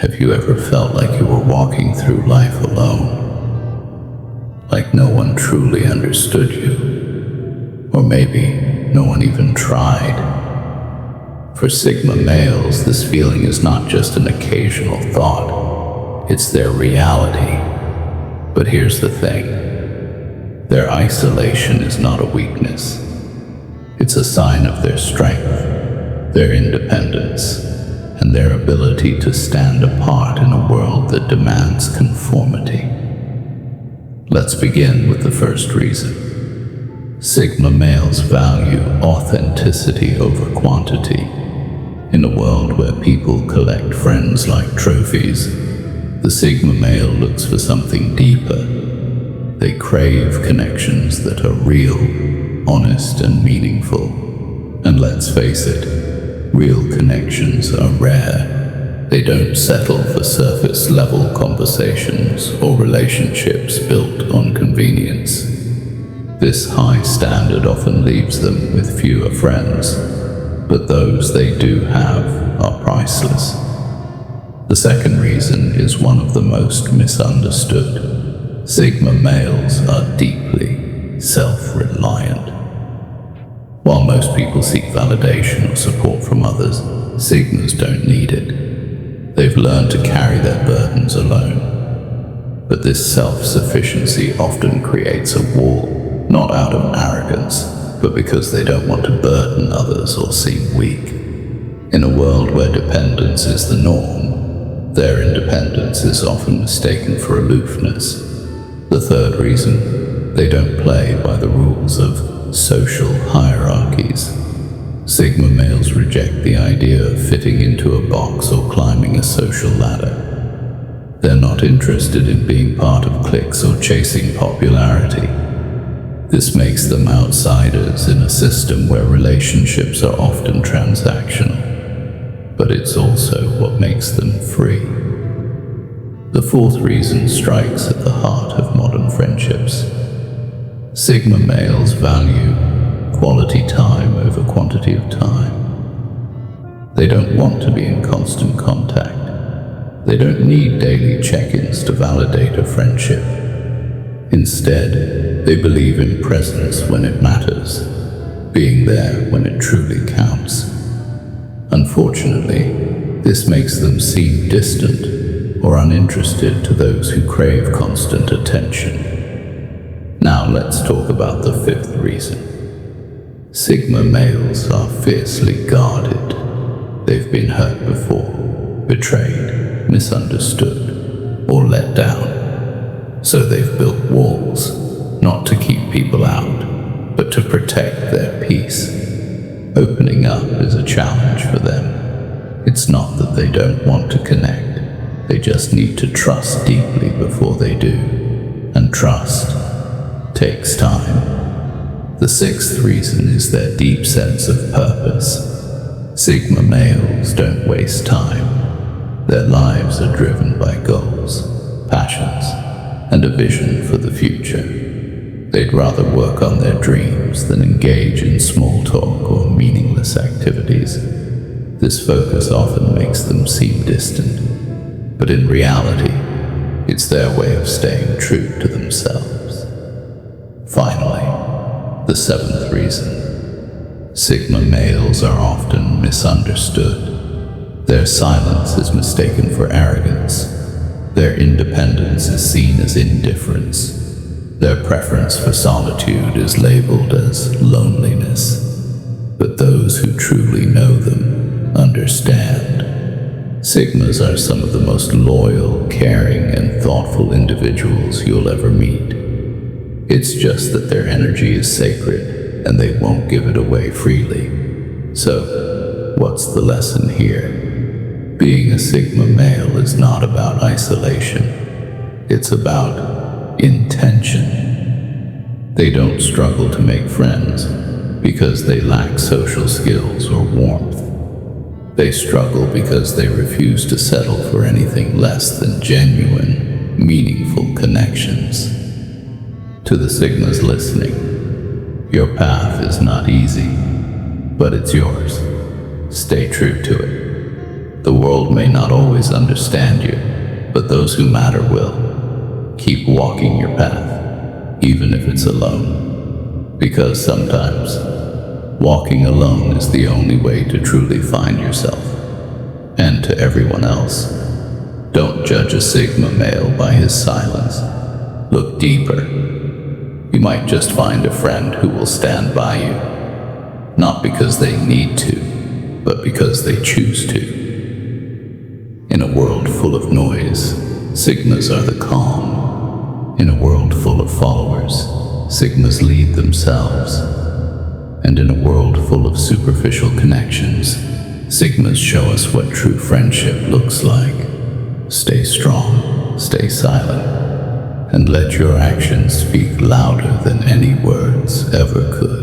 Have you ever felt like you were walking through life alone? Like no one truly understood you? Or maybe no one even tried? For Sigma males, this feeling is not just an occasional thought, it's their reality. But here's the thing. Their isolation is not a weakness. It's a sign of their strength, their independence, and their ability to stand apart in a world that demands conformity. Let's begin with the first reason. Sigma males value authenticity over quantity. In a world where people collect friends like trophies, the Sigma male looks for something deeper. They crave connections that are real, honest, and meaningful. And let's face it, real connections are rare. They don't settle for surface-level conversations or relationships built on convenience. This high standard often leaves them with fewer friends, but those they do have are priceless. The second reason is one of the most misunderstood. Sigma males are deeply self-reliant. While most people seek validation or support from others, Sigmas don't need it. They've learned to carry their burdens alone. But this self-sufficiency often creates a wall, not out of arrogance, but because they don't want to burden others or seem weak. In a world where dependence is the norm, their independence is often mistaken for aloofness. The third reason, they don't play by the rules of social hierarchies. Sigma males reject the idea of fitting into a box or climbing a social ladder. They're not interested in being part of cliques or chasing popularity. This makes them outsiders in a system where relationships are often transactional, but it's also what makes them free. The fourth reason strikes at the heart of modern friendships. Sigma males value quality time over quantity of time. They don't want to be in constant contact. They don't need daily check-ins to validate a friendship. Instead, they believe in presence when it matters, being there when it truly counts. Unfortunately, this makes them seem distant or uninterested to those who crave constant attention. Now let's talk about the fifth reason. Sigma males are fiercely guarded. They've been hurt before, betrayed, misunderstood, or let down. So they've built walls, not to keep people out, but to protect their peace. Opening up is a challenge for them. It's not that they don't want to connect. They just need to trust deeply before they do. And trust takes time. The sixth reason is their deep sense of purpose. Sigma males don't waste time. Their lives are driven by goals, passions, and a vision for the future. They'd rather work on their dreams than engage in small talk or meaningless activities. This focus often makes them seem distant, but in reality, it's their way of staying true to themselves. Finally, the seventh reason. Sigma males are often misunderstood. Their silence is mistaken for arrogance. Their independence is seen as indifference. Their preference for solitude is labeled as loneliness. But those who truly know them understand. Sigmas are some of the most loyal, caring, and thoughtful individuals you'll ever meet. It's just that their energy is sacred, and they won't give it away freely. So, what's the lesson here? Being a Sigma male is not about isolation. It's about intention. They don't struggle to make friends because they lack social skills or warmth. They struggle because they refuse to settle for anything less than genuine, meaningful connections. To the Sigmas listening, your path is not easy, but it's yours. Stay true to it. The world may not always understand you, but those who matter will. Keep walking your path, even if it's alone. Because sometimes, walking alone is the only way to truly find yourself. And to everyone else, don't judge a Sigma male by his silence. Look deeper. You might just find a friend who will stand by you, not because they need to, but because they choose to. In a world full of noise, Sigmas are the calm. In a world full of followers, Sigmas lead themselves. And in a world full of superficial connections, Sigmas show us what true friendship looks like. Stay strong, stay silent, and let your actions speak louder than any words ever could.